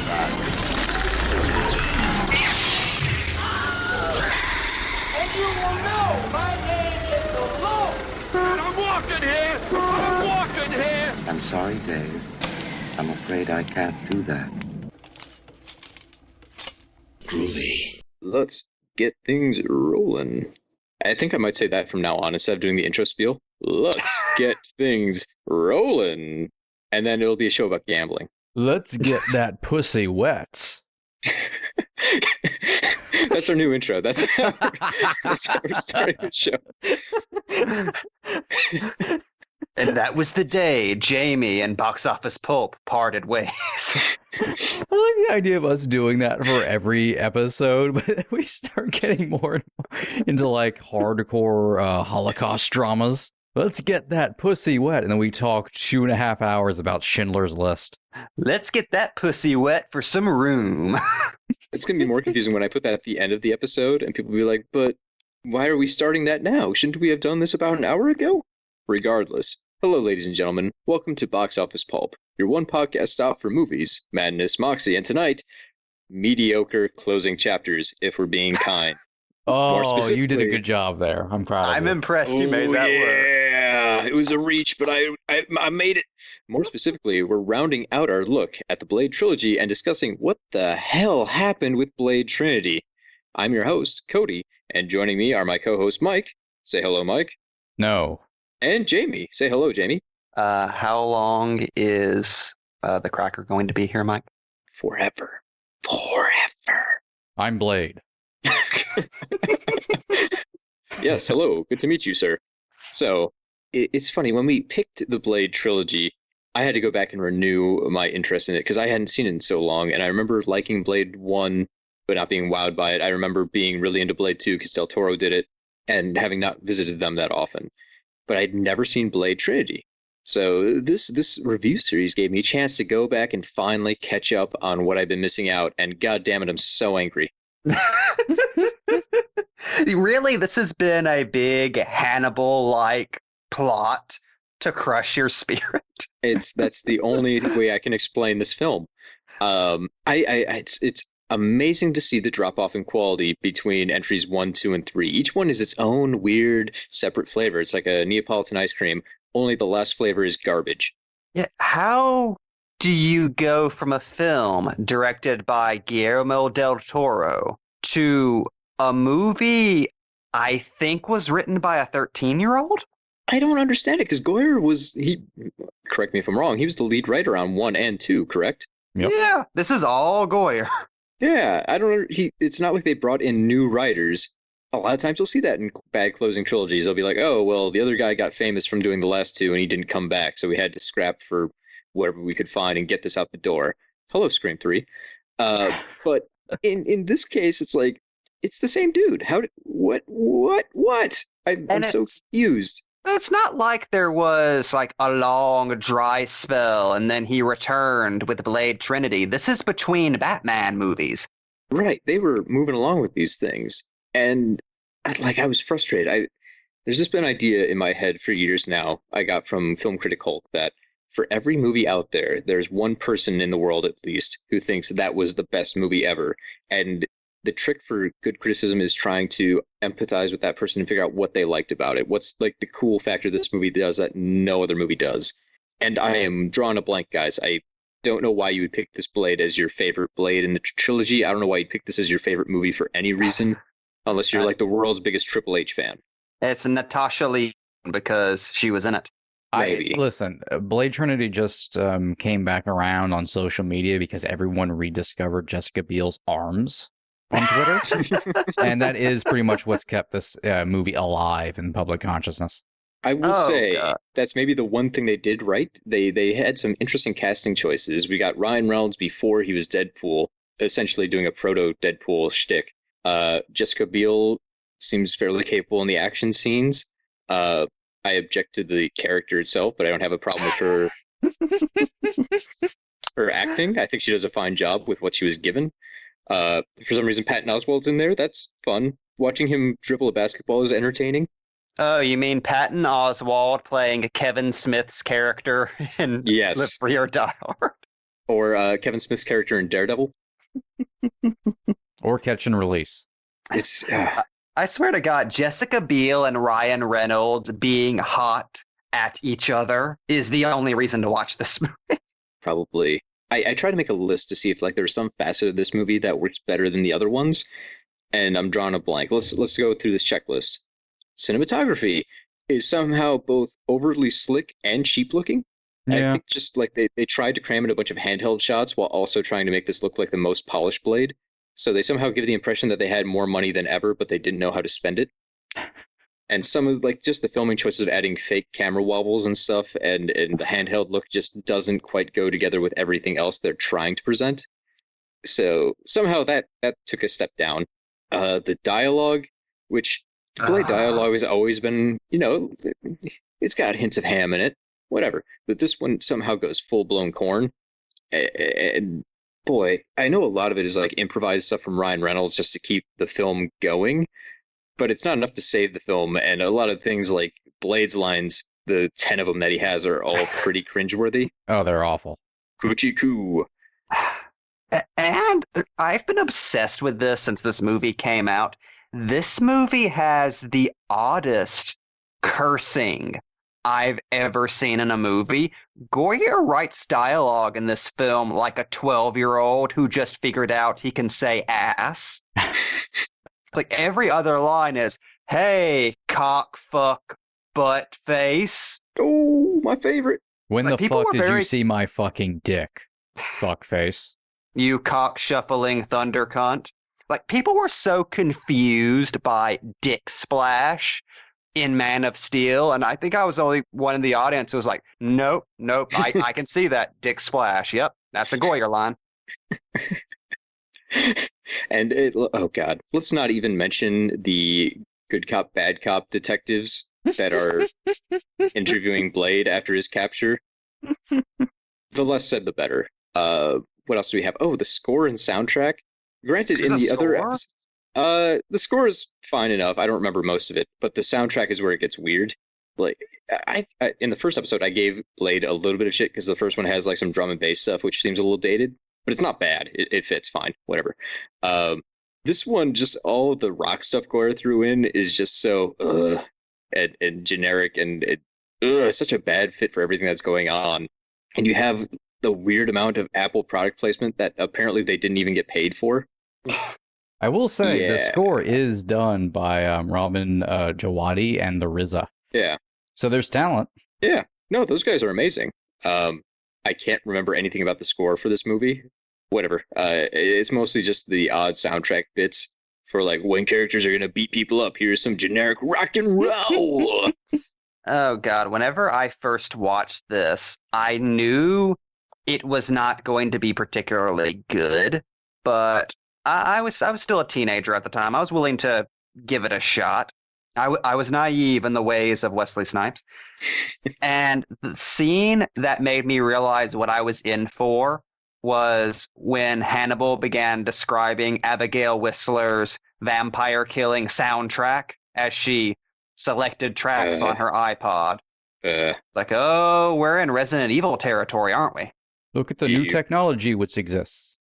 And you will know my name is the Lord. And I'm walking here. I'm walking here. I'm sorry, Dave. I'm afraid I can't do that. Groovy. Let's get things rolling. I think I might say that from now on instead of doing the intro spiel. Let's get things rolling. And then it'll be a show about gambling. Let's get that pussy wet. That's our new intro. That's how we're starting the show. And that was the day Jamie and Box Office Pulp parted ways. I like the idea of us doing that for every episode, but we start getting more and more into like hardcore Holocaust dramas. Let's get that pussy wet, and then we talk 2.5 hours about Schindler's List. Let's get that pussy wet for some room. It's going to be more confusing when I put that at the end of the episode, and people will be like, but why are we starting that now? Shouldn't we have done this about an hour ago? Regardless. Hello, ladies and gentlemen. Welcome to Box Office Pulp, your one podcast stop for movies, madness, moxie, and tonight, mediocre closing chapters, if we're being kind. Oh, you did a good job there. I'm proud of you. I'm impressed you made that work. Yeah, it was a reach, but I made it. More specifically, we're rounding out our look at the Blade trilogy and discussing what the hell happened with Blade Trinity. I'm your host, Cody, and joining me are my co-host, Mike. Say hello, Mike. No. And Jamie. Say hello, Jamie. How long is the cracker going to be here, Mike? Forever. Forever. I'm Blade. Yes, hello. Good to meet you, sir. So, it's funny, when we picked the Blade trilogy, I had to go back and renew my interest in it, because I hadn't seen it in so long, and I remember liking Blade 1, but not being wowed by it. I remember being really into Blade 2, because Del Toro did it, and having not visited them that often. But I'd never seen Blade Trinity. So this review series gave me a chance to go back and finally catch up on what I've been missing out, and god damn it, I'm so angry. Really, this has been a big Hannibal-like plot to crush your spirit. That's the only way I can explain this film. It's amazing to see the drop-off in quality between entries 1, 2, and 3. Each one is its own weird, separate flavor. It's like a Neapolitan ice cream, only the last flavor is garbage. Yeah, how do you go from a film directed by Guillermo del Toro to a movie I think was written by a 13-year-old? I don't understand it, because Goyer correct me if I'm wrong, he was the lead writer on 1 and 2, correct? Yep. Yeah, this is all Goyer. Yeah, it's not like they brought in new writers. A lot of times you'll see that in bad closing trilogies. They'll be like, oh, well, the other guy got famous from doing the last 2 and he didn't come back, so we had to scrap for whatever we could find and get this out the door. Hello, Scream 3. But in this case, it's like, it's the same dude. What? I'm so confused. It's not like there was like a long dry spell and then he returned with Blade Trinity. This is between Batman movies. Right. They were moving along with these things. And I was frustrated. There's just been an idea in my head for years now I got from Film Critic Hulk that for every movie out there, there's one person in the world at least who thinks that was the best movie ever. And the trick for good criticism is trying to empathize with that person and figure out what they liked about it. What's like the cool factor this movie does that no other movie does. And I am drawing a blank, guys. I don't know why you would pick this Blade as your favorite Blade in the trilogy. I don't know why you'd pick this as your favorite movie for any reason, unless you're like the world's biggest Triple H fan. It's Natasha Lee because she was in it. Listen, Blade Trinity just came back around on social media because everyone rediscovered Jessica Biel's arms on Twitter, and that is pretty much what's kept this movie alive in public consciousness. I will say that's maybe the one thing they did right. They had some interesting casting choices. We got Ryan Reynolds before he was Deadpool, essentially doing a proto-Deadpool shtick. Jessica Biel seems fairly capable in the action scenes. I object to the character itself, but I don't have a problem with her acting. I think she does a fine job with what she was given. For some reason, Patton Oswalt's in there. That's fun. Watching him dribble a basketball is entertaining. Oh, you mean Patton Oswalt playing Kevin Smith's character in Yes. Live Free or Die Hard? Or Kevin Smith's character in Daredevil. Or Catch and Release. It's I swear to God, Jessica Biel and Ryan Reynolds being hot at each other is the only reason to watch this movie. probably. I try to make a list to see if like there's some facet of this movie that works better than the other ones, and I'm drawing a blank. Let's go through this checklist. Cinematography is somehow both overly slick and cheap looking. Yeah. I think just like they tried to cram in a bunch of handheld shots while also trying to make this look like the most polished Blade. So they somehow give the impression that they had more money than ever, but they didn't know how to spend it. And some of like just the filming choices of adding fake camera wobbles and stuff, and the handheld look just doesn't quite go together with everything else they're trying to present. So somehow that took a step down. The dialogue, which Blade dialogue has always been, it's got hints of ham in it, whatever. But this one somehow goes full blown corn. And boy, I know a lot of it is like improvised stuff from Ryan Reynolds just to keep the film going. But it's not enough to save the film, and a lot of things like Blade's lines, the 10 of them that he has, are all pretty cringeworthy. Oh, they're awful. Coochie coo. And I've been obsessed with this since this movie came out. This movie has the oddest cursing I've ever seen in a movie. Goyer writes dialogue in this film like a 12-year-old who just figured out he can say ass. It's like every other line is, hey, cock, fuck, butt, face. Oh, my favorite. When Like, the people fuck were did very- you see my fucking dick? Fuckface. You cock shuffling thunder cunt. Like, people were so confused by Dick Splash in Man of Steel, and I think I was the only one in the audience who was like, nope, I can see that. Dick Splash, yep, that's a Goyer line. And oh god, let's not even mention the good cop, bad cop detectives that are interviewing Blade after his capture. The less said, the better. What else do we have? Oh, the score and soundtrack. Granted, in the other episodes, the score is fine enough. I don't remember most of it, but the soundtrack is where it gets weird. Like, I in the first episode, I gave Blade a little bit of shit because the first one has like some drum and bass stuff, which seems a little dated. But it's not bad. It fits fine. Whatever. This one, just all of the rock stuff Goyer threw in is just so and generic, and it's such a bad fit for everything that's going on. And you have the weird amount of Apple product placement that apparently they didn't even get paid for. I will say the Yeah. score is done by Robin Jawadi and the RZA. Yeah. So there's talent. Yeah. No, those guys are amazing. I can't remember anything about the score for this movie. Whatever. It's mostly just the odd soundtrack bits for like when characters are gonna beat people up. Here's some generic rock and roll. Oh god, whenever I first watched this, I knew it was not going to be particularly good, but I was still a teenager at the time. I was willing to give it a shot. I was naive in the ways of Wesley Snipes. And the scene that made me realize what I was in for was when Hannibal began describing Abigail Whistler's vampire killing soundtrack as she selected tracks on her iPod. It's like, oh, we're in Resident Evil territory, aren't we? Look at the new You- technology which exists.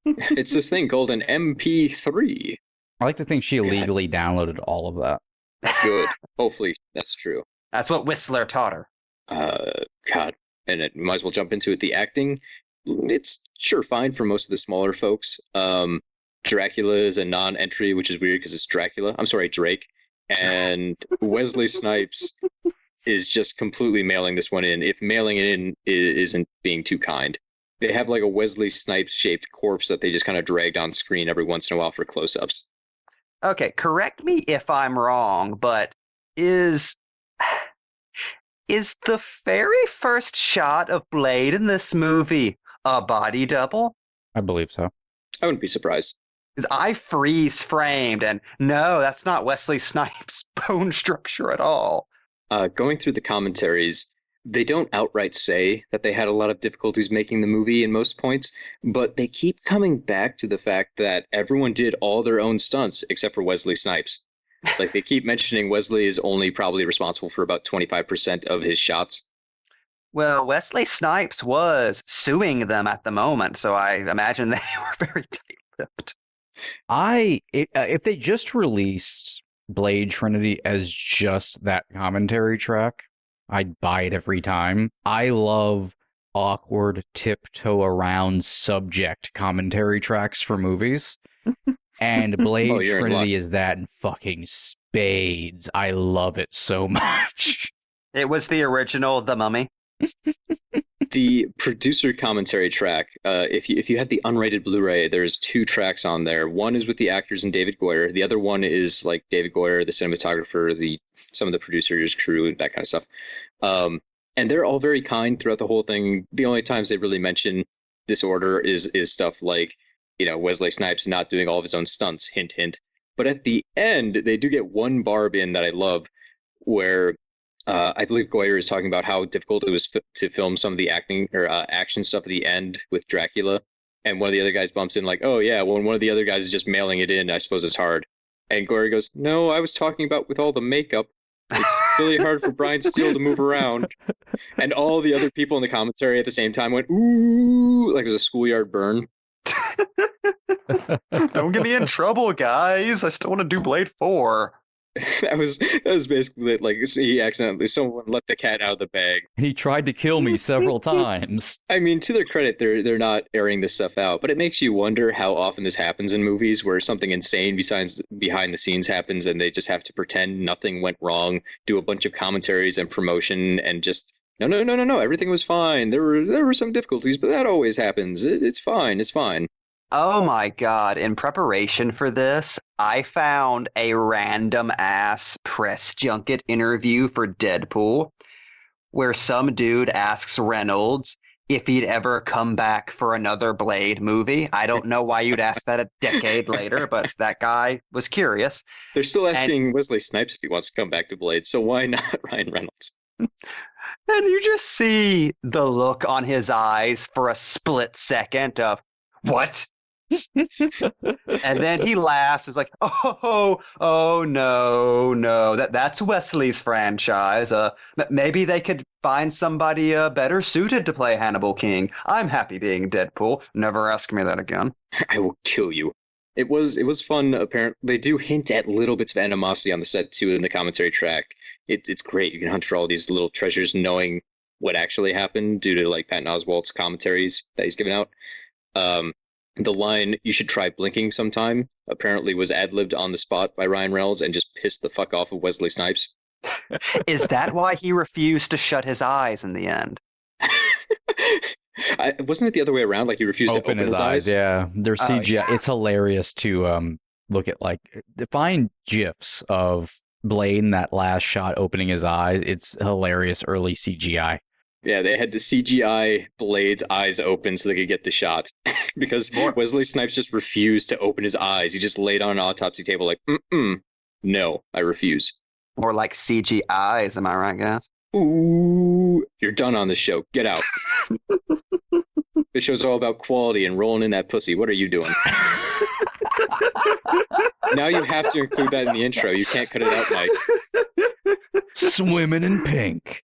It's this thing called an MP3. I like to think she illegally downloaded all of that. Good. Hopefully that's true. That's what Whistler taught her. God. And it might as well jump into it. The acting, it's sure fine for most of the smaller folks. Dracula is a non-entry, which is weird because it's Dracula. I'm sorry, Drake. And Wesley Snipes is just completely mailing this one in. If mailing it in isn't being too kind. They have like a Wesley Snipes shaped corpse that they just kind of dragged on screen every once in a while for close-ups. Okay, correct me if I'm wrong, but is the very first shot of Blade in this movie a body double? I believe so. I wouldn't be surprised. Because I freeze framed, and no, that's not Wesley Snipes' bone structure at all. Going through the commentaries, they don't outright say that they had a lot of difficulties making the movie in most points, but they keep coming back to the fact that everyone did all their own stunts except for Wesley Snipes. Like, they keep mentioning Wesley is only probably responsible for about 25% of his shots. Well, Wesley Snipes was suing them at the moment, so I imagine they were very tight-lipped. If they just released Blade Trinity as just that commentary track, I'd buy it every time. I love awkward tiptoe around subject commentary tracks for movies. And Blade you're in luck. Trinity is that in fucking spades. I love it so much. It was the original The Mummy. The producer commentary track, if you have the unrated Blu-ray, there's 2 tracks on there. One is with the actors and David Goyer. The other one is like David Goyer, the cinematographer, some of the producers, crew, that kind of stuff. And they're all very kind throughout the whole thing. The only times they really mention disorder is stuff like, Wesley Snipes not doing all of his own stunts, hint, hint. But at the end, they do get one barb in that I love, where I believe Goyer is talking about how difficult it was to film some of the acting or action stuff at the end with Dracula. And one of the other guys bumps in like, oh, yeah, well, one of the other guys is just mailing it in. I suppose it's hard. And Goyer goes, no, I was talking about with all the makeup. It's really hard for Brian Steele to move around. And all the other people in the commentary at the same time went, ooh, like it was a schoolyard burn. Don't get me in trouble, guys. I still want to do Blade 4. That was basically it. Like, someone let the cat out of the bag. He tried to kill me several times. I mean, to their credit, they're not airing this stuff out, but it makes you wonder how often this happens in movies where something insane behind the scenes happens and they just have to pretend nothing went wrong, do a bunch of commentaries and promotion, and just no, everything was fine. There were some difficulties, but that always happens. It's fine. It's fine. Oh my God. In preparation for this, I found a random ass press junket interview for Deadpool where some dude asks Reynolds if he'd ever come back for another Blade movie. I don't know why you'd ask that a decade later, but that guy was curious. They're still asking Wesley Snipes if he wants to come back to Blade, so why not Ryan Reynolds? And you just see the look on his eyes for a split second of, what? And then he laughs. It's like, oh no, that's Wesley's franchise. Maybe they could find somebody better suited to play Hannibal King. I'm happy being Deadpool. Never ask me that again. I will kill you. It was fun. Apparently, they do hint at little bits of animosity on the set too in the commentary track. It's great. You can hunt for all these little treasures, knowing what actually happened due to like Patton Oswalt's commentaries that he's given out. The line, you should try blinking sometime, apparently was ad-libbed on the spot by Ryan Reynolds and just pissed the fuck off of Wesley Snipes. Is that why he refused to shut his eyes in the end? Wasn't it the other way around? Like he refused to open his eyes? Yeah, they're CGI. Yeah. It's hilarious to look at, like, find GIFs of Blade in that last shot opening his eyes. It's hilarious early CGI. Yeah, they had to CGI Blade's eyes open so they could get the shot. Because Wesley Snipes just refused to open his eyes. He just laid on an autopsy table like, no, I refuse. Or like CG eyes, am I right, guys? Ooh, you're done on this show. Get out. This show's all about quality and rolling in that pussy. What are you doing? Now you have to include that in the intro. You can't cut it out, Mike. Swimming in pink.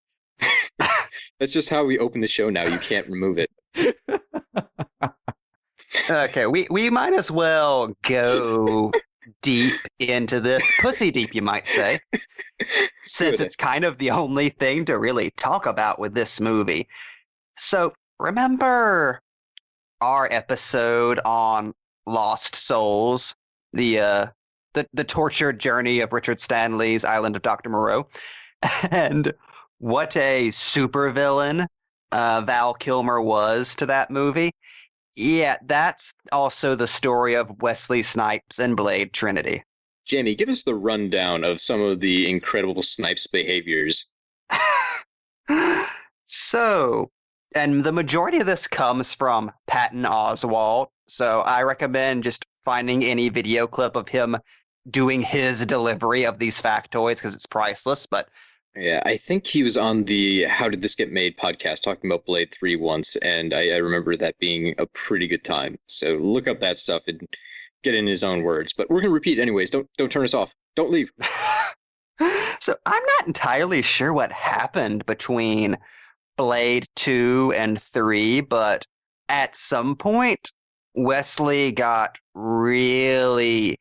That's just how we open the show now. You can't remove it. Okay, we might as well go deep into this. Pussy deep, you might say. Since it's kind of the only thing to really talk about with this movie. So, remember our episode on Lost Souls, the tortured journey of Richard Stanley's Island of Dr. Moreau? And what a supervillain Val Kilmer was to that movie. Yeah, that's also the story of Wesley Snipes and Blade Trinity. Jamie, give us the rundown of some of the incredible Snipes behaviors. So, and the majority of this comes from Patton Oswalt, so I recommend just finding any video clip of him doing his delivery of these factoids because it's priceless, but yeah, I think he was on the How Did This Get Made podcast talking about Blade 3 once, and I remember that being a pretty good time. So look up that stuff and get in his own words. But we're going to repeat anyways. Don't turn us off. Don't leave. So I'm not entirely sure what happened between Blade 2 and 3, but at some point, Wesley got really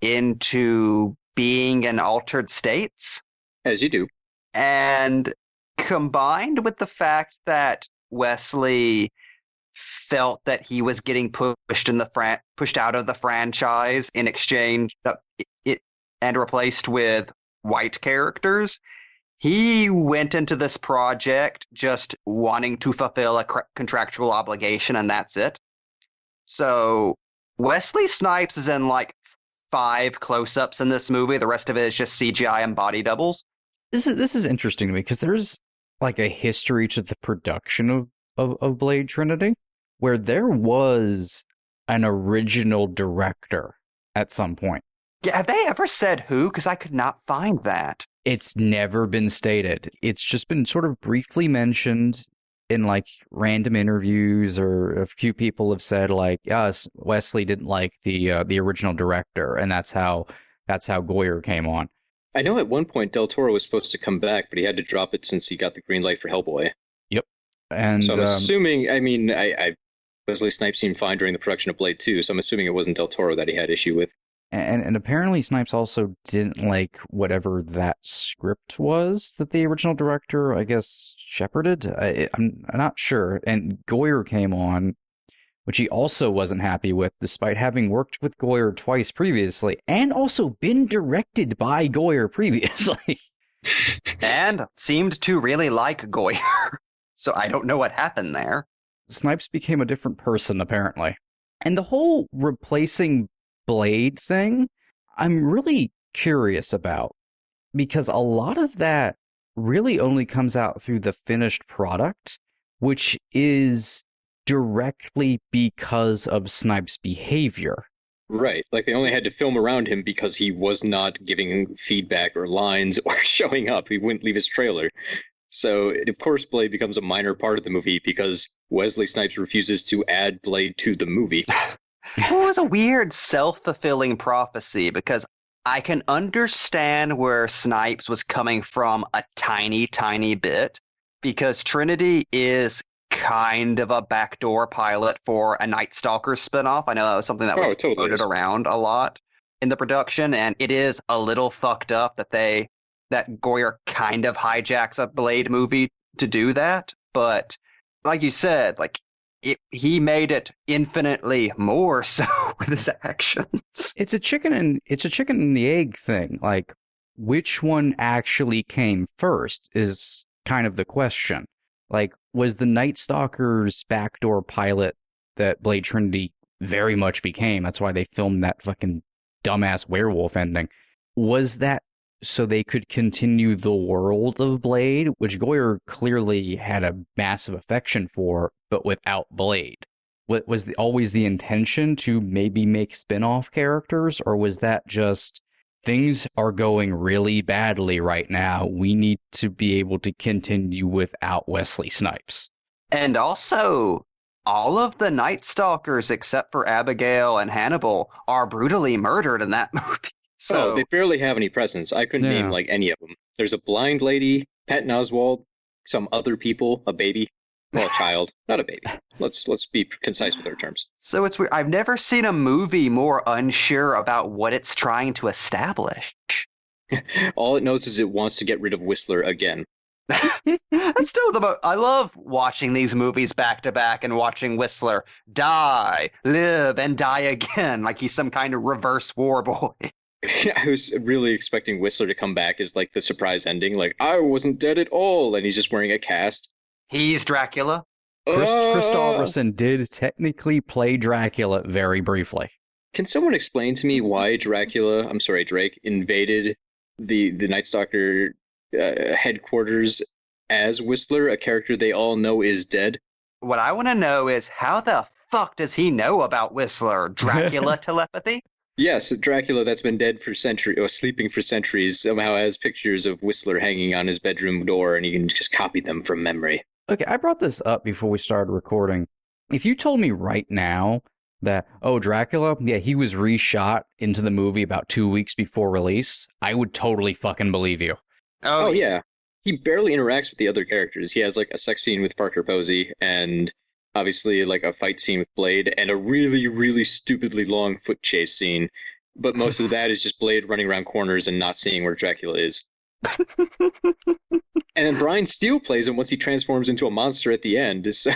into being in altered states. As you do. And combined with the fact that Wesley felt that he was getting pushed out of the franchise in exchange and replaced with white characters, he went into this project just wanting to fulfill a contractual obligation, and that's it. So Wesley Snipes is in like 5 close-ups in this movie. The rest of it is just CGI and body doubles. This is interesting to me because there's like a history to the production of Blade Trinity where there was an original director at some point. Yeah, have they ever said who? Because I could not find that. It's never been stated. It's just been sort of briefly mentioned in like random interviews, or a few people have said like, yes, Wesley didn't like the original director, and that's how Goyer came on. I know at one point Del Toro was supposed to come back, but he had to drop it since he got the green light for Hellboy. Yep. And so I'm assuming, I mean, Wesley Snipes seemed fine during the production of Blade 2, so I'm assuming it wasn't Del Toro that he had issue with. And apparently Snipes also didn't like whatever that script was that the original director, I guess, shepherded. I'm not sure. And Goyer came on, which he also wasn't happy with, despite having worked with Goyer twice previously, and also been directed by Goyer previously. And seemed to really like Goyer. So I don't know what happened there. Snipes became a different person, apparently. And the whole replacing Blade thing, I'm really curious about, because a lot of that really only comes out through the finished product, which is directly because of Snipes' behavior. Right, like they only had to film around him because he was not giving feedback or lines or showing up. He wouldn't leave his trailer. So, of course, Blade becomes a minor part of the movie because Wesley Snipes refuses to add Blade to the movie. Well, it was a weird self-fulfilling prophecy, because I can understand where Snipes was coming from a tiny, tiny bit, because Trinity is kind of a backdoor pilot for a Night Stalker spinoff. I know that was something that was floated around a lot in the production, and it is a little fucked up that Goyer kind of hijacks a Blade movie to do that. But like you said, like he made it infinitely more so with his actions. It's a chicken and the egg thing. Like, which one actually came first is kind of the question. Like, was the Night Stalker's backdoor pilot that Blade Trinity very much became? That's why they filmed that fucking dumbass werewolf ending. Was that so they could continue the world of Blade, which Goyer clearly had a massive affection for, but without Blade? Was always the intention to maybe make spin-off characters, or was that just, things are going really badly right now, we need to be able to continue without Wesley Snipes? And also, all of the Night Stalkers except for Abigail and Hannibal are brutally murdered in that movie. So they barely have any presence. I couldn't name like any of them. There's a blind lady, Patton Oswalt, some other people, a baby. Well, a child, not a baby. Let's be concise with our terms. So it's weird. I've never seen a movie more unsure about what it's trying to establish. All it knows is it wants to get rid of Whistler again. That's still I love watching these movies back to back and watching Whistler die, live, and die again, like he's some kind of reverse war boy. I was really expecting Whistler to come back as like the surprise ending, like I wasn't dead at all, and he's just wearing a cast. He's Dracula. Kristofferson did technically play Dracula very briefly. Can someone explain to me why Drake invaded the Night Stalker headquarters as Whistler, a character they all know is dead? What I want to know is, how the fuck does he know about Whistler? Dracula telepathy? Yes, Dracula that's been dead for centuries, or sleeping for centuries, somehow has pictures of Whistler hanging on his bedroom door, and he can just copy them from memory. Okay, I brought this up before we started recording. If you told me right now that, oh, Dracula, yeah, he was reshot into the movie about 2 weeks before release, I would totally fucking believe you. Oh yeah. he barely interacts with the other characters. He has like a sex scene with Parker Posey and obviously like a fight scene with Blade and a really, really stupidly long foot chase scene. But most of that is just Blade running around corners and not seeing where Dracula is. And then Brian Steele plays him once he transforms into a monster at the end. So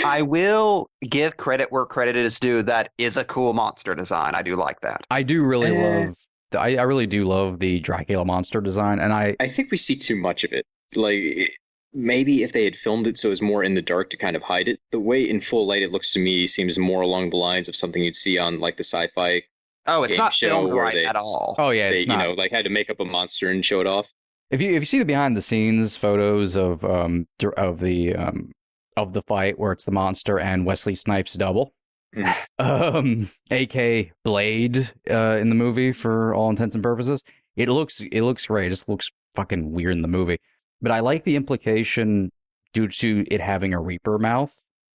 I will give credit where credit is due. That is a cool monster design. I do like that. I do really love. I really do love the Dracula monster design, and I think we see too much of it. Like maybe if they had filmed it so it was more in the dark to kind of hide it. The way in full light it looks to me seems more along the lines of something you'd see on like the sci-fi. Oh, it's not filmed right they, at all. Oh yeah, they it's not. you know like had to make up a monster and show it off. If you see the behind the scenes photos of the fight where it's the monster and Wesley Snipes double, AK Blade in the movie for all intents and purposes, it looks great. It just looks fucking weird in the movie. But I like the implication due to it having a Reaper mouth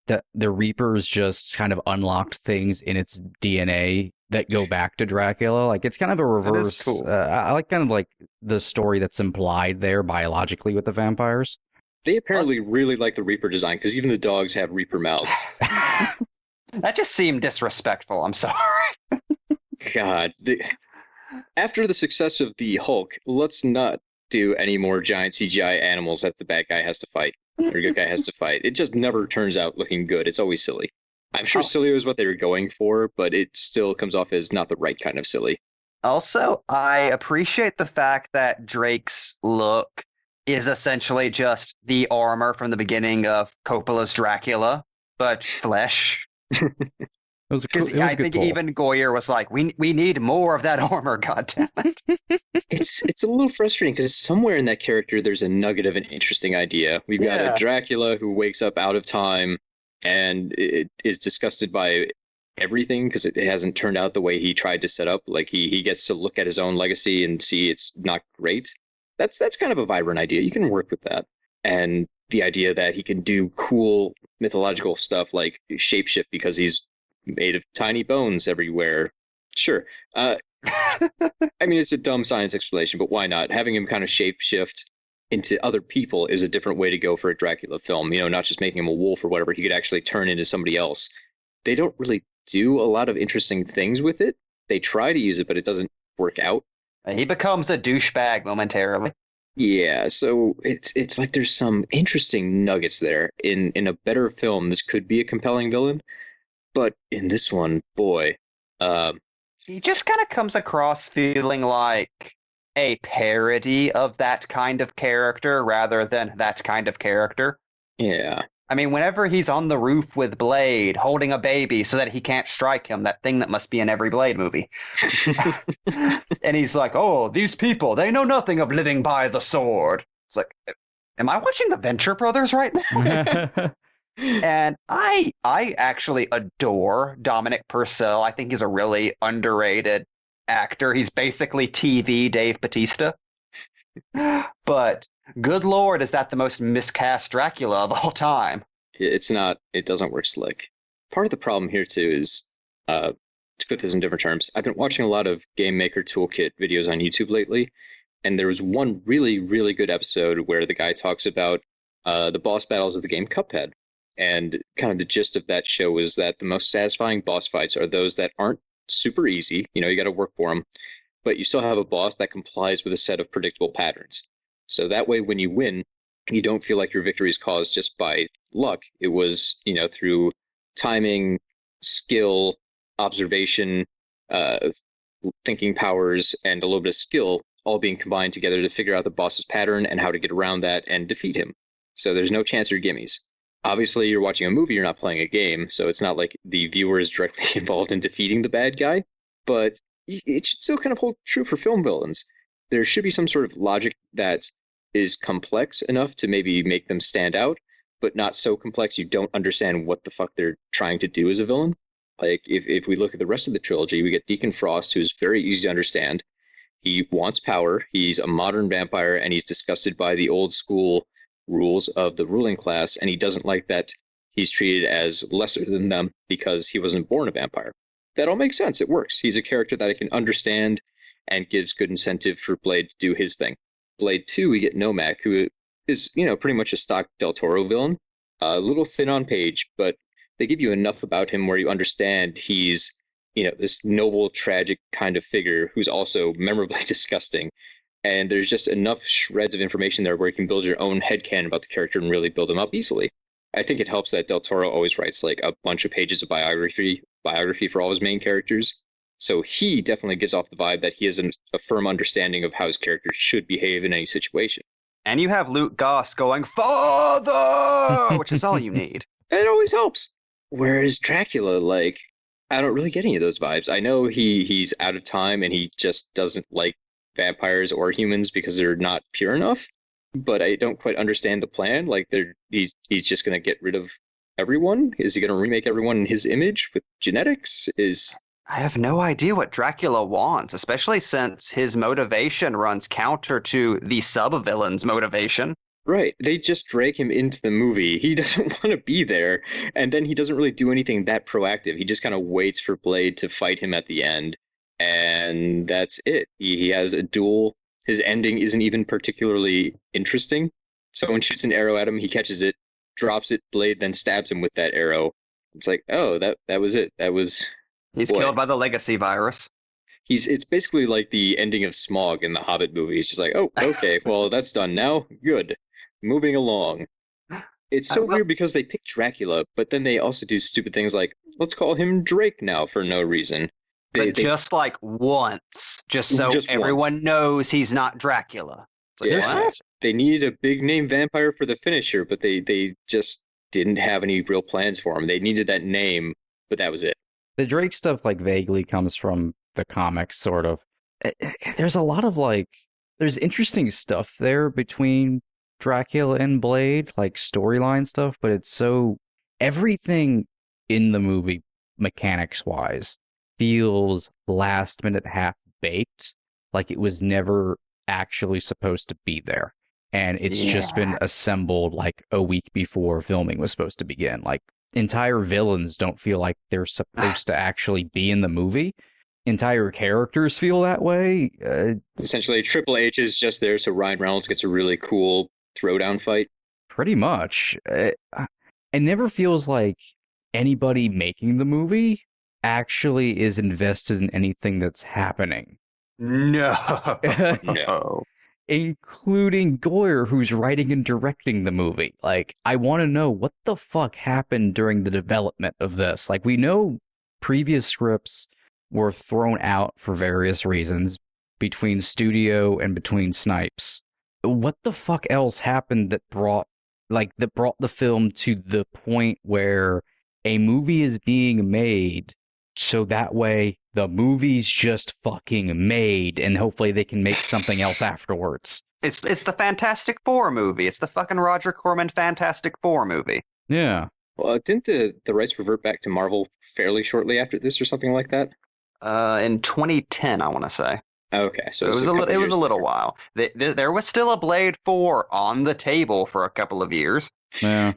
that the Reapers just kind of unlocked things in its DNA that go back to Dracula. Like it's kind of a reverse. That is cool. I like kind of like the story that's implied there biologically with the vampires. They apparently really like the Reaper design because even the dogs have Reaper mouths. That just seemed disrespectful. I'm sorry. God. After the success of the Hulk, let's not do any more giant CGI animals that the bad guy has to fight or good guy has to fight. It just never turns out looking good. It's always silly. I'm sure silly was what they were going for, but it still comes off as not the right kind of silly. Also, I appreciate the fact that Drake's look is essentially just the armor from the beginning of Coppola's Dracula, but flesh. Because I think even Goyer was like, "We need more of that armor, goddammit." It's a little frustrating because somewhere in that character there's a nugget of an interesting idea. We've got a Dracula who wakes up out of time and it is disgusted by everything because it hasn't turned out the way he tried to set up. Like he gets to look at his own legacy and see it's not great. That's kind of a vibrant idea. You can work with that. And the idea that he can do cool mythological stuff like shapeshift because he's made of tiny bones everywhere. Sure. I mean, it's a dumb science explanation, but why not? Having him kind of shapeshift into other people is a different way to go for a Dracula film. You know, not just making him a wolf or whatever. He could actually turn into somebody else. They don't really do a lot of interesting things with it. They try to use it, but it doesn't work out. He becomes a douchebag momentarily. Yeah, so it's like there's some interesting nuggets there. In a better film, this could be a compelling villain, but in this one, boy, he just kind of comes across feeling like a parody of that kind of character rather than that kind of character. Yeah. I mean, whenever he's on the roof with Blade, holding a baby so that he can't strike him, that thing that must be in every Blade movie. And he's like, oh, these people, they know nothing of living by the sword. It's like, am I watching the Venture Brothers right now? And I actually adore Dominic Purcell. I think he's a really underrated actor. He's basically TV Dave Bautista. But good Lord, is that the most miscast Dracula of all time? It's not. It doesn't work slick. Part of the problem here too is, to put this in different terms, I've been watching a lot of Game Maker Toolkit videos on YouTube lately, and there was one really, really good episode where the guy talks about the boss battles of the game Cuphead. And kind of the gist of that show is that the most satisfying boss fights are those that aren't super easy. You know, you got to work for them, but you still have a boss that complies with a set of predictable patterns. So that way, when you win, you don't feel like your victory is caused just by luck. It was, you know, through timing, skill, observation, thinking powers, and a little bit of skill all being combined together to figure out the boss's pattern and how to get around that and defeat him. So there's no chance or gimmies. Obviously, you're watching a movie, you're not playing a game, so it's not like the viewer is directly involved in defeating the bad guy, but it should still kind of hold true for film villains. There should be some sort of logic that is complex enough to maybe make them stand out, but not so complex you don't understand what the fuck they're trying to do as a villain. Like, if we look at the rest of the trilogy, we get Deacon Frost, who's very easy to understand. He wants power, he's a modern vampire, and he's disgusted by the old school rules of the ruling class, and he doesn't like that he's treated as lesser than them because he wasn't born a vampire. That all makes sense. It works. He's a character that I can understand and gives good incentive for Blade to do his thing. Blade 2, we get Nomak, who is, pretty much a stock Del Toro villain. A little thin on page, but they give you enough about him where you understand he's, this noble, tragic kind of figure who's also memorably disgusting. And there's just enough shreds of information there where you can build your own headcanon about the character and really build him up easily. I think it helps that Del Toro always writes like a bunch of pages of biography for all his main characters. So he definitely gives off the vibe that he has a firm understanding of how his character should behave in any situation. And you have Luke Goss going, "Father!" which is all you need. And it always helps. Whereas Dracula, like, I don't really get any of those vibes. I know he's out of time and he just doesn't like vampires or humans because they're not pure enough. But I don't quite understand the plan. Like, he's just going to get rid of everyone? Is he going to remake everyone in his image with genetics? I have no idea what Dracula wants, especially since his motivation runs counter to the sub-villain's motivation. Right. They just drag him into the movie. He doesn't want to be there, and then he doesn't really do anything that proactive. He just kind of waits for Blade to fight him at the end, and that's it. He has a duel. His ending isn't even particularly interesting. Someone shoots an arrow at him, he catches it, drops it, Blade then stabs him with that arrow. It's like, oh, that was it. He's killed by the legacy virus. It's basically like the ending of Smaug in the Hobbit movie. He's just like, oh, okay, well, that's done now. Good. Moving along. It's so weird because they pick Dracula, but then they also do stupid things like, let's call him Drake now for no reason. Just like once, just so everyone knows he's not Dracula. It's like, what? They needed a big name vampire for the finisher, but they just didn't have any real plans for him. They needed that name, but that was it. The Drake stuff like vaguely comes from the comics, sort of. There's a lot of there's interesting stuff there between Dracula and Blade, like storyline stuff, but it's so everything in the movie mechanics wise feels last minute half baked, like it was never actually supposed to be there. And it's just been assembled like a week before filming was supposed to begin. Like entire villains don't feel like they're supposed to actually be in the movie. Entire characters feel that way. Essentially, Triple H is just there so Ryan Reynolds gets a really cool throwdown fight. Pretty much. It never feels like anybody making the movie actually is invested in anything that's happening. No. No. Including Goyer, who's writing and directing the movie. Like, I want to know what the fuck happened during the development of this. Like, we know previous scripts were thrown out for various reasons between studio and between Snipes. What the fuck else happened that brought the film to the point where a movie is being made so that way the movie's just fucking made and hopefully they can make something else afterwards? It's the Fantastic Four movie. It's the fucking Roger Corman Fantastic Four movie. Yeah. Well, didn't the rights revert back to Marvel fairly shortly after this or something like that? In 2010, I want to say. Okay, so it was a little while. There was still a Blade 4 on the table for a couple of years. Yeah.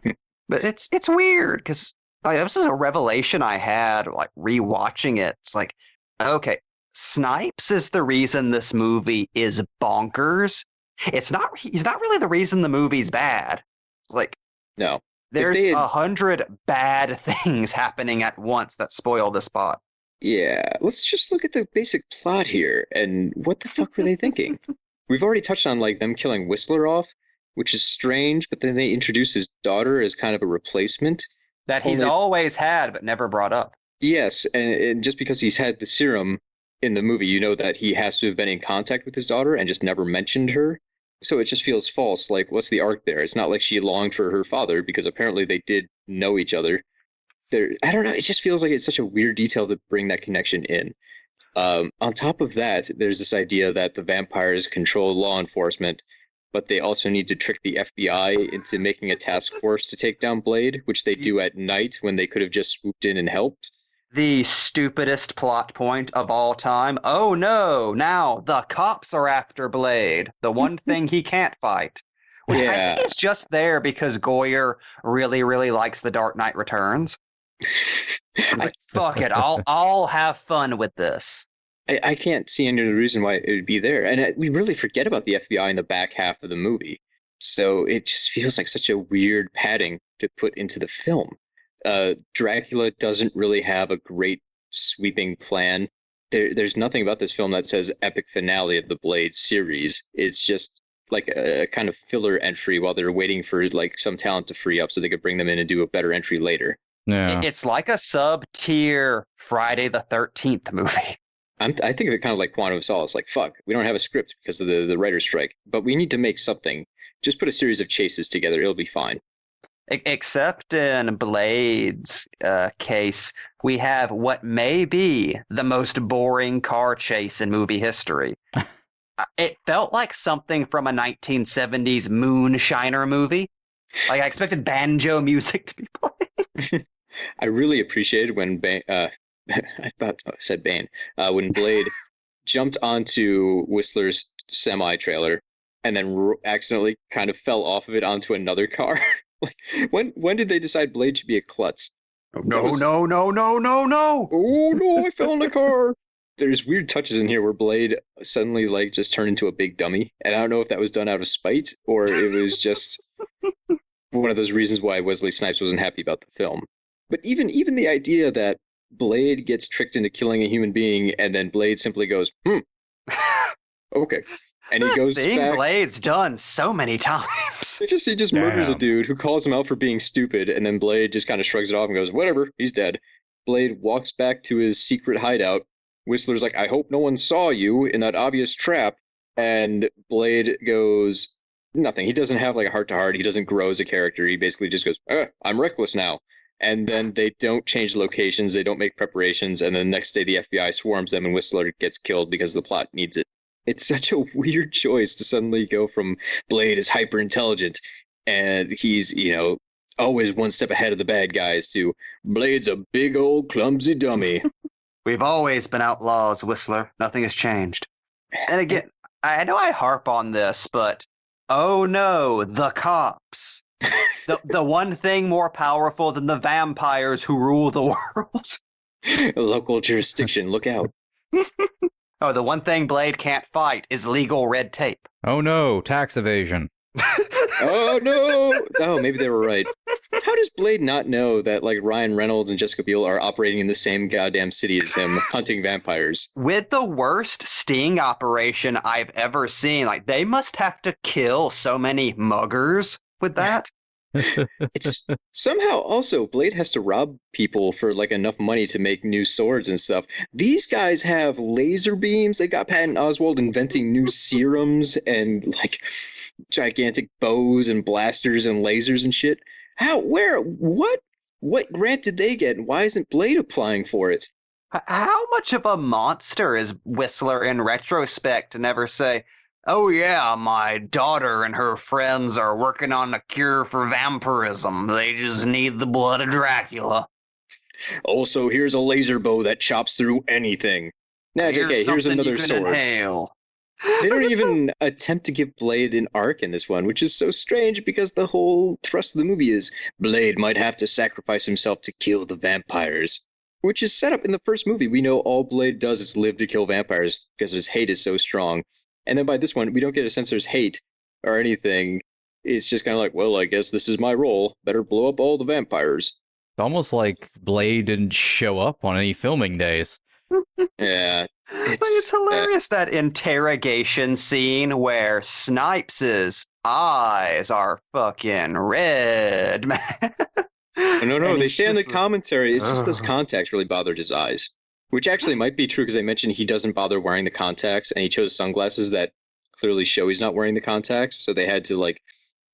But it's weird because this is a revelation I had like rewatching it. It's like, okay, Snipes is the reason this movie is bonkers. He's not really the reason the movie's bad. It's like, no, there's 100 bad things happening at once that spoil the spot. Yeah, let's just look at the basic plot here, and what the fuck were they thinking? We've already touched on them killing Whistler off, which is strange, but then they introduce his daughter as kind of a replacement. That he's always had, but never brought up. Yes, and just because he's had the serum in the movie, you know that he has to have been in contact with his daughter and just never mentioned her. So it just feels false. Like, what's the arc there? It's not like she longed for her father, because apparently they did know each other. I don't know, it just feels like it's such a weird detail to bring that connection in. On top of that, there's this idea that the vampires control law enforcement, but they also need to trick the FBI into making a task force to take down Blade, which they do at night when they could have just swooped in and helped. The stupidest plot point of all time. Oh no, now the cops are after Blade, the one thing he can't fight. Which I think is just there because Goyer really, really likes The Dark Knight Returns. He's like, fuck it, I'll have fun with this. I can't see any other reason why it would be there. And we really forget about the FBI in the back half of the movie. So it just feels like such a weird padding to put into the film. Dracula doesn't really have a great sweeping plan. There's nothing about this film that says epic finale of the Blade series. It's just like a kind of filler entry while they're waiting for like some talent to free up so they could bring them in and do a better entry later. Yeah. It's like a sub-tier Friday the 13th movie. I think of it kind of like Quantum of Solace. Like, fuck, we don't have a script because of the writer's strike, but we need to make something. Just put a series of chases together. It'll be fine. Except in Blade's case, we have what may be the most boring car chase in movie history. It felt like something from a 1970s Moonshiner movie. Like, I expected banjo music to be playing. I really appreciated when I said Bane, when Blade jumped onto Whistler's semi-trailer and then accidentally kind of fell off of it onto another car. Like, when did they decide Blade should be a klutz? No. Oh no, I fell in the car. There's weird touches in here where Blade suddenly like just turned into a big dummy, and I don't know if that was done out of spite or it was just one of those reasons why Wesley Snipes wasn't happy about the film. But even the idea that Blade gets tricked into killing a human being, and then Blade simply goes, okay. And he goes back. Blade's done so many times. He just murders a dude who calls him out for being stupid, and then Blade just kind of shrugs it off and goes, whatever, he's dead. Blade walks back to his secret hideout. Whistler's like, I hope no one saw you in that obvious trap. And Blade goes, nothing. He doesn't have like a heart-to-heart. He doesn't grow as a character. He basically just goes, I'm reckless now. And then they don't change locations. They don't make preparations. And then the next day the FBI swarms them and Whistler gets killed because the plot needs it. It's such a weird choice to suddenly go from Blade is hyper intelligent and he's, always one step ahead of the bad guys to Blade's a big old clumsy dummy. We've always been outlaws, Whistler. Nothing has changed. And again, I know I harp on this, but oh no, the cops. The one thing more powerful than the vampires who rule the world. Local jurisdiction, look out. Oh, the one thing Blade can't fight is legal red tape. Oh no, tax evasion. Oh no! Oh, maybe they were right. How does Blade not know that like Ryan Reynolds and Jessica Biel are operating in the same goddamn city as him, hunting vampires? With the worst sting operation I've ever seen, like they must have to kill so many muggers with that. It's somehow also Blade has to rob people for like enough money to make new swords and stuff. These guys have laser beams. They got Patton Oswalt inventing new serums and like gigantic bows and blasters and lasers and shit. What grant did they get? And why isn't Blade applying for it? How much of a monster is Whistler in retrospect to never say, oh yeah, my daughter and her friends are working on a cure for vampirism. They just need the blood of Dracula. Also, here's a laser bow that chops through anything. Nah, okay, here's another sword. Inhale. They don't even attempt to give Blade an arc in this one, which is so strange because the whole thrust of the movie is Blade might have to sacrifice himself to kill the vampires, which is set up in the first movie. We know all Blade does is live to kill vampires because his hate is so strong. And then by this one, we don't get a sense there's hate or anything. It's just kind of like, well, I guess this is my role. Better blow up all the vampires. It's almost like Blade didn't show up on any filming days. Yeah. It's hilarious, that interrogation scene where Snipes' eyes are fucking red, man. No, they say in the commentary, it's just those contacts really bothered his eyes. Which actually might be true because they mentioned he doesn't bother wearing the contacts and he chose sunglasses that clearly show he's not wearing the contacts. So they had to like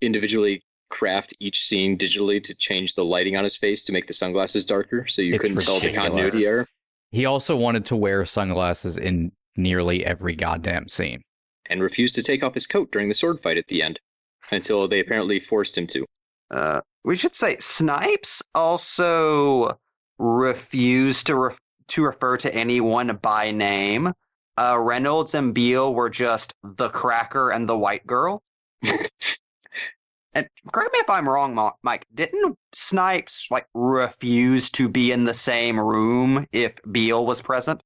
individually craft each scene digitally to change the lighting on his face to make the sunglasses darker so you couldn't tell the continuity error. He also wanted to wear sunglasses in nearly every goddamn scene. And refused to take off his coat during the sword fight at the end until they apparently forced him to. We should say Snipes also refused to refer to anyone by name. Reynolds and Beale were just the cracker and the white girl. And correct me if I'm wrong, Mike, didn't Snipes like refuse to be in the same room if Beale was present?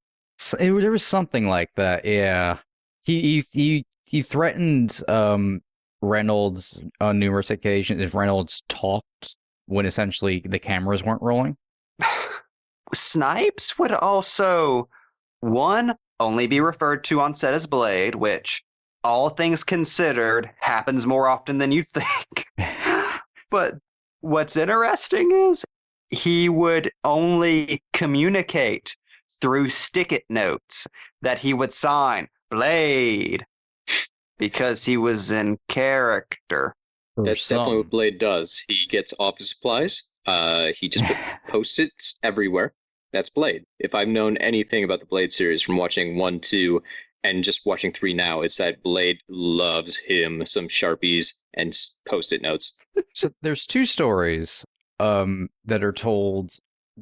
There was something like that. Yeah, he threatened Reynolds on numerous occasions if Reynolds talked when essentially the cameras weren't rolling. Snipes would also, one, only be referred to on set as Blade, which, all things considered, happens more often than you think. But what's interesting is he would only communicate through stick-it notes that he would sign Blade because he was in character. That's definitely what Blade does. He gets office supplies. He just put post-its everywhere. That's Blade. If I've known anything about the Blade series from watching 1, 2, and just watching 3 now, it's that Blade loves him some Sharpies and post-it notes. So there's 2 stories that are told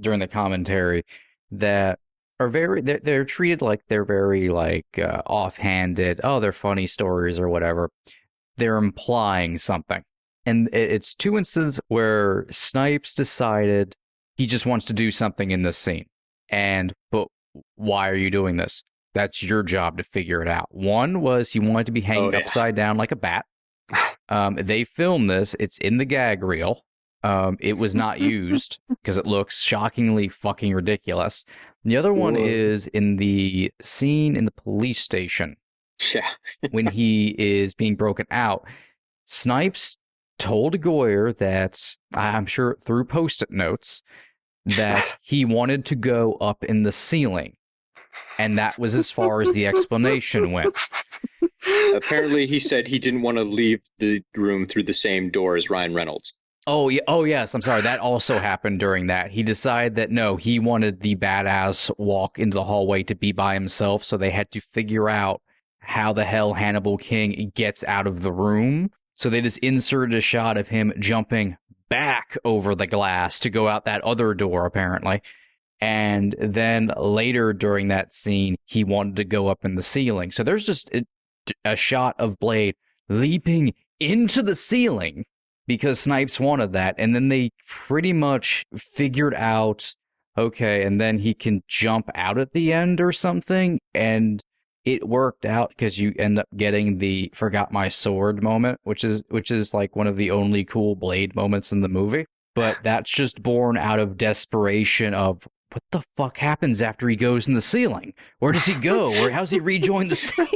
during the commentary that are they're treated like they're very like offhanded. Oh, they're funny stories or whatever. They're implying something. And it's 2 instances where Snipes decided he just wants to do something in this scene. But why are you doing this? That's your job to figure it out. One was he wanted to be hanging upside down like a bat. They filmed this. It's in the gag reel. It was not used because it looks shockingly fucking ridiculous. The other one is in the scene in the police station. Yeah. When he is being broken out. Snipes told Goyer that, I'm sure through post-it notes, that he wanted to go up in the ceiling. And that was as far as the explanation went. Apparently he said he didn't want to leave the room through the same door as Ryan Reynolds. Oh, yeah. Oh, yes. I'm sorry. That also happened during that. He decided that, no, he wanted the badass walk into the hallway to be by himself, so they had to figure out how the hell Hannibal King gets out of the room. So they just inserted a shot of him jumping back over the glass to go out that other door, apparently. And then later during that scene, he wanted to go up in the ceiling. So there's just a shot of Blade leaping into the ceiling because Snipes wanted that. And then they pretty much figured out, okay, and then he can jump out at the end or something. And it worked out because you end up getting the forgot my sword moment, which is like one of the only cool Blade moments in the movie. But that's just born out of desperation of what the fuck happens after he goes in the ceiling? Where does he go? Or how's he rejoin the scene?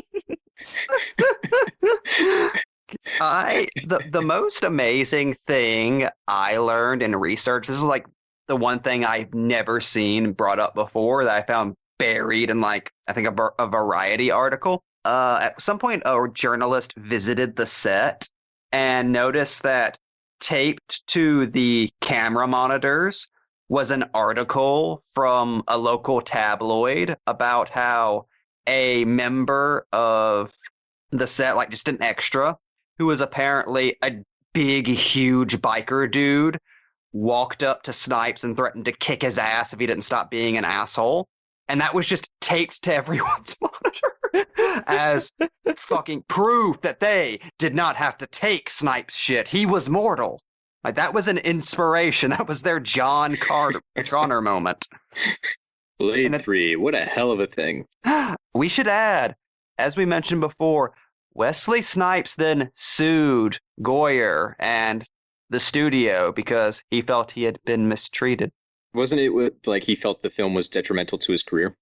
The most amazing thing I learned in research, this is like the one thing I've never seen brought up before that I found buried in like I think a Variety article. At some point a journalist visited the set and noticed that taped to the camera monitors was an article from a local tabloid about how a member of the set, like just an extra, who was apparently a big, huge biker dude, walked up to Snipes and threatened to kick his ass if he didn't stop being an asshole. And that was just taped to everyone's monitor as fucking proof that they did not have to take Snipes' shit. He was mortal. Like, that was an inspiration. That was their John Connor moment. Blade 3, what a hell of a thing. We should add, as we mentioned before, Wesley Snipes then sued Goyer and the studio because he felt he had been mistreated. Wasn't it like he felt the film was detrimental to his career?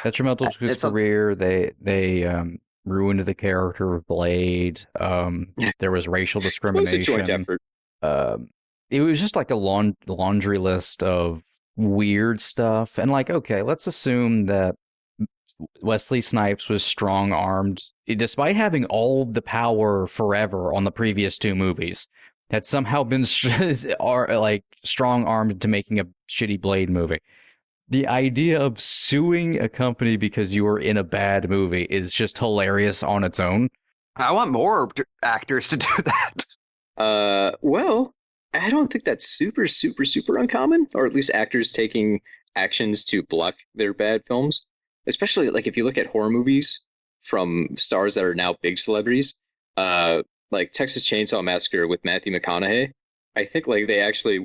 Detrimental to his career. They ruined the character of Blade. There was racial discrimination. It was a joint effort. It was just like a laundry list of weird stuff. And like, okay, let's assume that Wesley Snipes was strong-armed, despite having all the power forever on the previous 2 movies, had somehow been like strong-armed to making a shitty Blade movie. The idea of suing a company because you were in a bad movie is just hilarious on its own. I want more actors to do that. Well, I don't think that's super, super, super uncommon, or at least actors taking actions to block their bad films. Especially like if you look at horror movies from stars that are now big celebrities, like Texas Chainsaw Massacre with Matthew McConaughey. I think like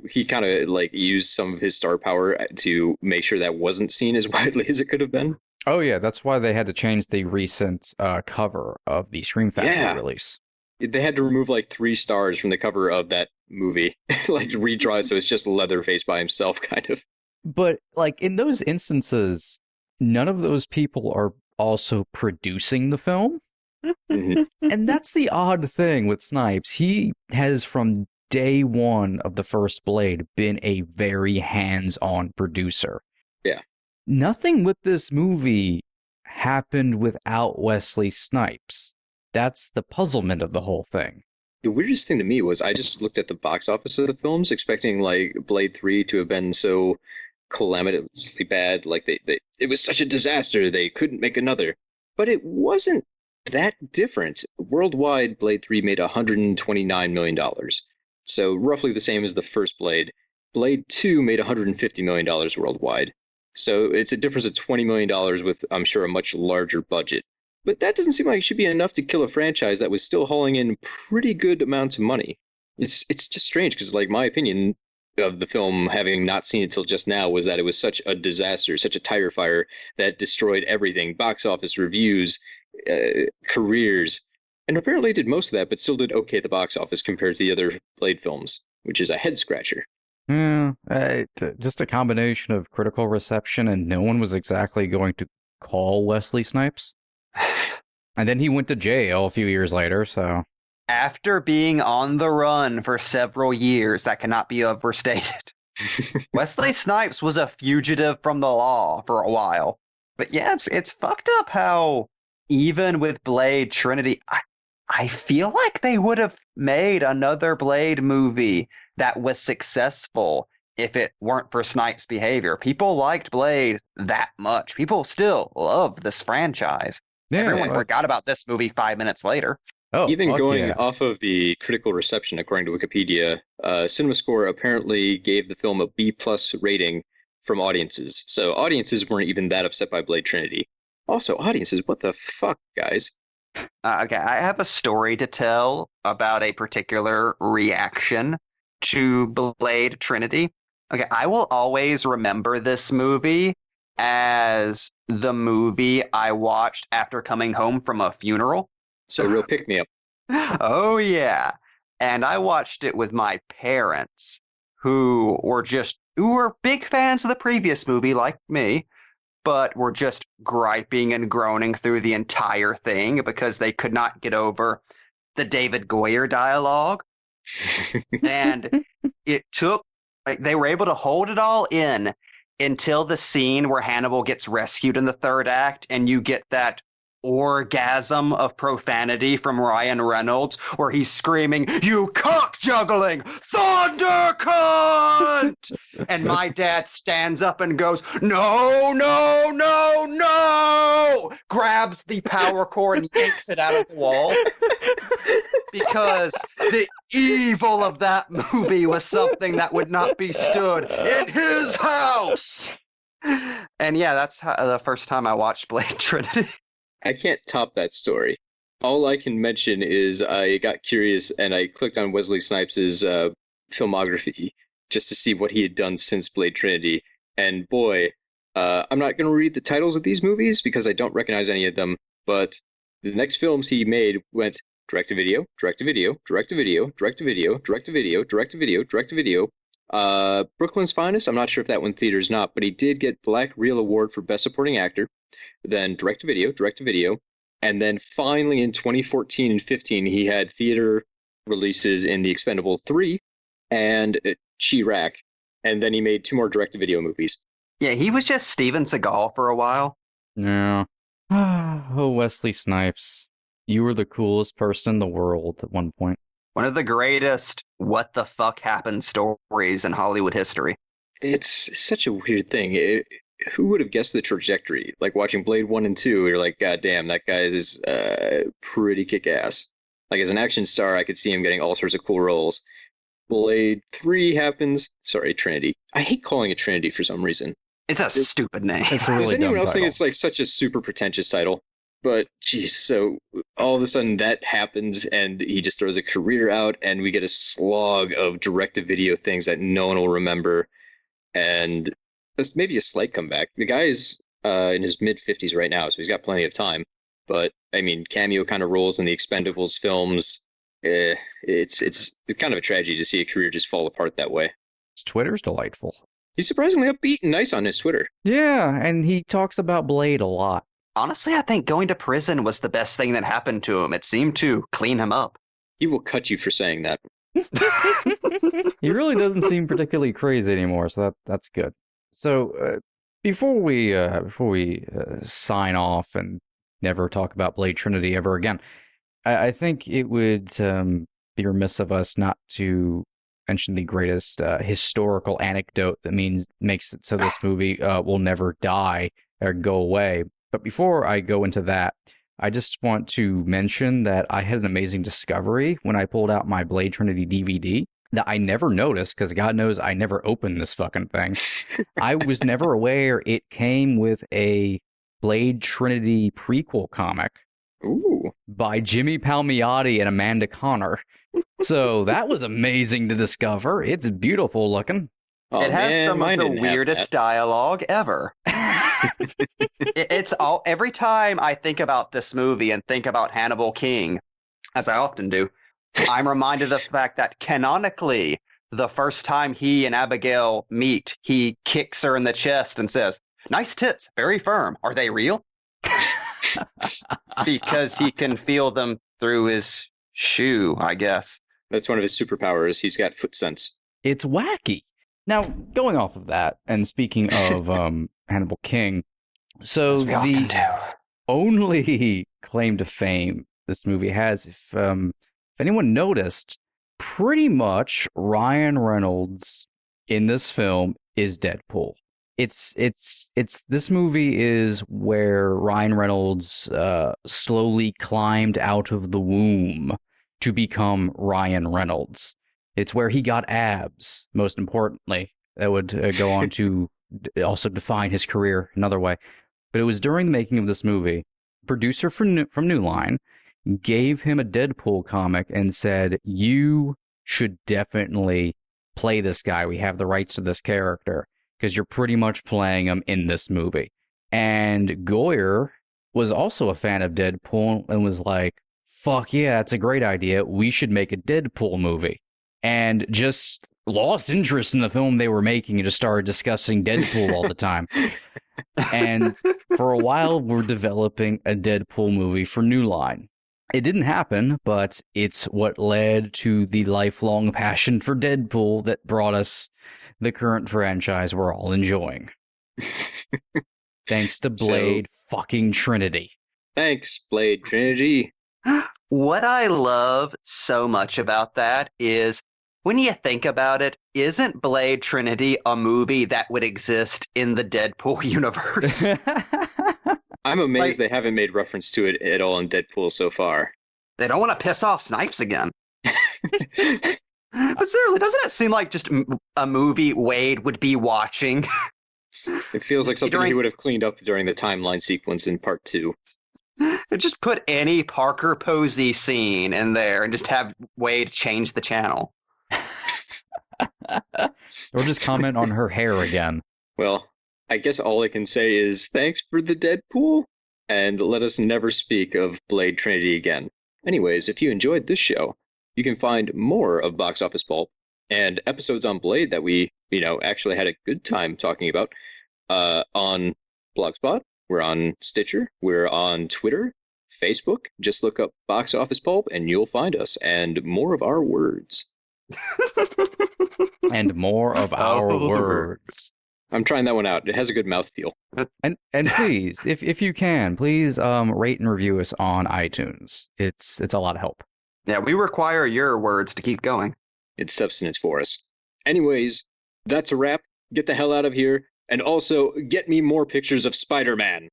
he kind of like used some of his star power to make sure that wasn't seen as widely as it could have been. Oh yeah, that's why they had to change the recent cover of the Scream Factory Yeah. release. They had to remove like 3 stars from the cover of that movie, like redraw it so it's just Leatherface by himself, kind of. But like in those instances, none of those people are also producing the film. Mhm. And that's the odd thing with Snipes. He has from day one of the first Blade been a very hands-on producer. Yeah. Nothing with this movie happened without Wesley Snipes. That's the puzzlement of the whole thing. The weirdest thing to me was I just looked at the box office of the films, expecting like Blade 3 to have been so calamitously bad, like it was such a disaster they couldn't make another. But it wasn't that different. Worldwide, Blade 3 made $129 million. So roughly the same as the first Blade. Blade 2 made $150 million worldwide. So it's a difference of $20 million with, I'm sure, a much larger budget. But that doesn't seem like it should be enough to kill a franchise that was still hauling in pretty good amounts of money. It's just strange because, like, my opinion of the film, having not seen it till just now, was that it was such a disaster, such a tire fire that destroyed everything: box office, reviews, careers, and apparently did most of that, but still did okay at the box office compared to the other Blade films, which is a head scratcher. Yeah, just a combination of critical reception, and no one was exactly going to call Wesley Snipes. And then he went to jail a few years later, so. After being on the run for several years, that cannot be overstated. Wesley Snipes was a fugitive from the law for a while. But yeah, it's fucked up how even with Blade Trinity, I feel like they would have made another Blade movie that was successful if it weren't for Snipes' behavior. People liked Blade that much. People still love this franchise. Yeah, Everyone forgot about this movie 5 minutes later. Oh, Even fuck going yeah. off of the critical reception, according to Wikipedia, CinemaScore apparently gave the film a B+ rating from audiences. So audiences weren't even that upset by Blade Trinity. Also, audiences, what the fuck, guys? Okay, I have a story to tell about a particular reaction to Blade Trinity. Okay, I will always remember this movie as the movie I watched after coming home from a funeral. So real pick me up. Oh, yeah. And I watched it with my parents, who were big fans of the previous movie, like me, but were just griping and groaning through the entire thing because they could not get over the David Goyer dialogue. And it took, like, they were able to hold it all in until the scene where Hannibal gets rescued in the third act, and you get that orgasm of profanity from Ryan Reynolds where he's screaming, "You cock juggling thunder cunt!" And my dad stands up and goes, "No, no, no, no!" Grabs the power cord and yanks it out of the wall. Because the evil of that movie was something that would not be stood in his house. And yeah, that's the first time I watched Blade Trinity. I can't top that story. All I can mention is I got curious and I clicked on Wesley Snipes' filmography just to see what he had done since Blade Trinity. And boy, I'm not going to read the titles of these movies because I don't recognize any of them, but the next films he made went direct-to-video, direct-to-video, direct-to-video, direct-to-video, direct-to-video, direct-to-video, direct-to-video. Brooklyn's Finest, I'm not sure if that went theaters or not, but he did get Black Reel Award for Best Supporting Actor. Then direct-to-video, and then finally in 2014 and 15 he had theater releases in The Expendable 3 and Chirac, and then he made 2 more direct-to-video movies. Yeah, he was just Steven Seagal for a while. Yeah. Oh, Wesley Snipes. You were the coolest person in the world at one point. One of the greatest what the fuck happened stories in Hollywood history. It's such a weird thing. Who would have guessed the trajectory? Like watching Blade 1 and 2, you're like, God damn, that guy is pretty kick-ass. Like as an action star, I could see him getting all sorts of cool roles. Blade 3 happens. Sorry, Trinity. I hate calling it Trinity for some reason. It's a stupid name. It's a really Does anyone dumb else think title. it's like such a super pretentious title? But geez, so all of a sudden that happens and he just throws a career out and we get a slog of direct-to-video things that no one will remember. And that's maybe a slight comeback. The guy is in his mid-50s right now, so he's got plenty of time. But I mean, cameo kind of roles in the Expendables films. It's kind of a tragedy to see a career just fall apart that way. His Twitter's delightful. He's surprisingly upbeat and nice on his Twitter. Yeah, and he talks about Blade a lot. Honestly, I think going to prison was the best thing that happened to him. It seemed to clean him up. He will cut you for saying that. He really doesn't seem particularly crazy anymore, so that's good. So before we sign off and never talk about Blade Trinity ever again, I think it would be remiss of us not to mention the greatest historical anecdote that makes it so this movie will never die or go away. But before I go into that, I just want to mention that I had an amazing discovery when I pulled out my Blade Trinity DVD that I never noticed, because God knows I never opened this fucking thing. I was never aware it came with a Blade Trinity prequel comic. Ooh. By Jimmy Palmiotti and Amanda Connor. So that was amazing to discover. It's beautiful looking. Oh, it has man, some of the weirdest dialogue ever. It's all every time I think about this movie and think about Hannibal King, as I often do, I'm reminded of the fact that canonically, the first time he and Abigail meet, he kicks her in the chest and says, "Nice tits, very firm. Are they real?" Because he can feel them through his shoe, I guess. That's one of his superpowers. He's got foot sense. It's wacky. Now, going off of that, and speaking of Hannibal King, so the only claim to fame this movie has, if anyone noticed, pretty much Ryan Reynolds in this film is Deadpool. It's this movie is where Ryan Reynolds slowly climbed out of the womb to become Ryan Reynolds. It's where he got abs, most importantly. That would go on to also define his career another way. But it was during the making of this movie, producer from New Line gave him a Deadpool comic and said, "You should definitely play this guy. We have the rights to this character, because you're pretty much playing him in this movie." And Goyer was also a fan of Deadpool and was like, "Fuck yeah, that's a great idea. We should make a Deadpool movie." And just lost interest in the film they were making and just started discussing Deadpool all the time. And for a while, we're developing a Deadpool movie for New Line. It didn't happen, but it's what led to the lifelong passion for Deadpool that brought us the current franchise we're all enjoying. Thanks to Blade fucking Trinity. Thanks, Blade Trinity. What I love so much about that is, when you think about it, isn't Blade Trinity a movie that would exist in the Deadpool universe? I'm amazed they haven't made reference to it at all in Deadpool so far. They don't want to piss off Snipes again. But seriously, doesn't it seem like just a movie Wade would be watching? It feels like something he would have cleaned up during the timeline sequence in part 2. Just put any Parker Posey scene in there and just have Wade change the channel. Or just comment on her hair again. Well, I guess all I can say is thanks for the Deadpool, and let us never speak of Blade Trinity again. Anyways, if you enjoyed this show, you can find more of Box Office Pulp and episodes on Blade that we, actually had a good time talking about on Blogspot. We're on Stitcher. We're on Twitter, Facebook. Just look up Box Office Pulp and you'll find us, and more of our words. And more of our words. I'm trying that one out. It has a good mouthfeel. And please, if you can, please rate and review us on iTunes. It's a lot of help. Yeah, we require your words to keep going. It's substance for us. Anyways, that's a wrap. Get the hell out of here. And also, get me more pictures of Spider-Man.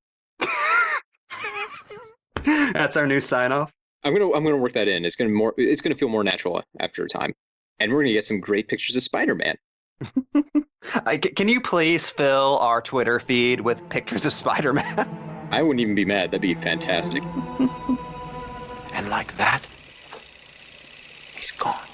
That's our new sign-off. I'm gonna work that in. It's gonna feel more natural after a time. And we're gonna get some great pictures of Spider-Man. Can you please fill our Twitter feed with pictures of Spider-Man? I wouldn't even be mad. That'd be fantastic. And like that, he's gone.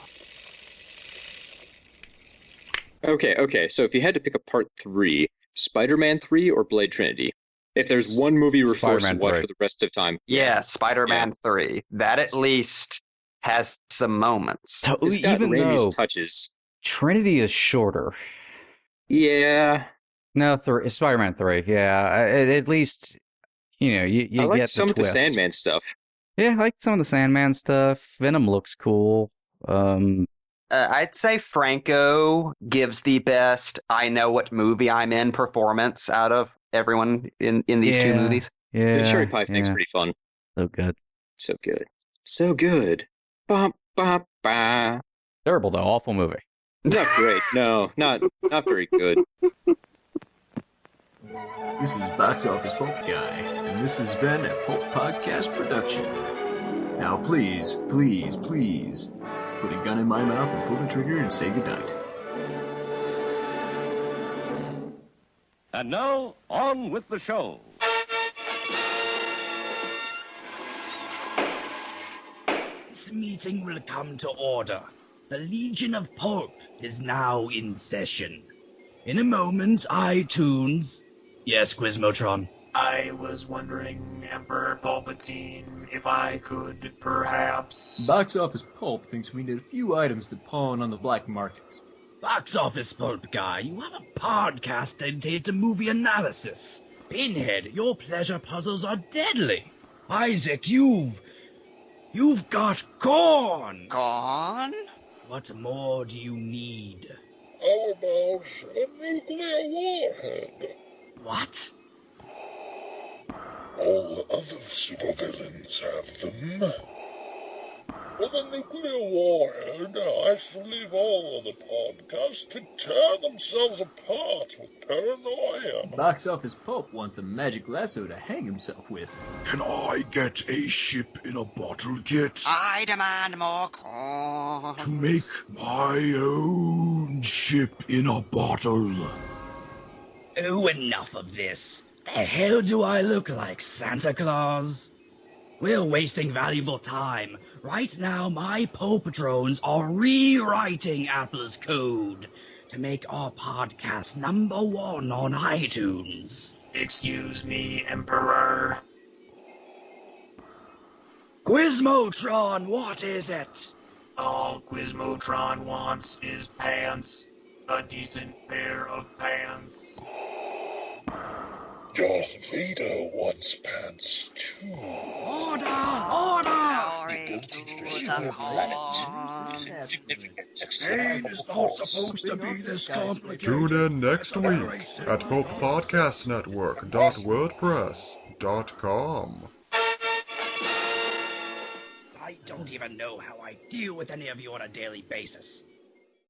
Okay. So if you had to pick a part 3, Spider-Man 3 or Blade Trinity? If there's one movie we're forced to Spider-Man watch 3. for the rest of time, Yeah, Spider-Man 3. That at least has some moments. So it's got even Raimi's though touches. Trinity is shorter. Yeah, No, Spider-Man 3. Yeah, at least you I like get some the of the twist. Sandman stuff. Yeah, I like some of the Sandman stuff. Venom looks cool. I'd say Franco gives the best I know what movie I'm in performance out of everyone in these two movies. Yeah, The cherry pie thing's pretty fun. so good. So good. So good. Ba, ba, ba. Terrible though, awful movie. Not great. No, not very good. This is Box Office Pulp Guy, and this has been a Pulp Podcast production. Now please, please, please, put a gun in my mouth and pull the trigger and say goodnight. And now, on with the show. This meeting will come to order. The Legion of Pulp is now in session. In a moment, iTunes... Yes, Quizmotron. I was wondering, Emperor Palpatine, if I could perhaps... Box Office Pulp thinks we need a few items to pawn on the black market. Box Office Pulp Guy, you have a podcast dedicated to movie analysis. Pinhead, your pleasure puzzles are deadly. Isaac, you've got corn. Gone? What more do you need? How about a nuclear warhead? What? All the other supervillains have them. With a nuclear warhead, I shall leave all other podcasts to tear themselves apart with paranoia. Box Office Pulp wants a magic lasso to hang himself with. Can I get a ship in a bottle kit I demand more corn. to make my own ship in a bottle? Oh, enough of this. The hell do I look like, Santa Claus? We're wasting valuable time. Right now, my Pulp drones are rewriting Apple's code to make our podcast #1 on iTunes. Excuse me, Emperor. Quizmotron, what is it? All Quizmotron wants is pants. A decent pair of pants. Darth Vader wants pants too. Order! Glory to the corn. Pain is not supposed to be this complicated. Tune in next week at PulpPodcastNetwork.wordpress.com. I don't even know how I deal with any of you on a daily basis.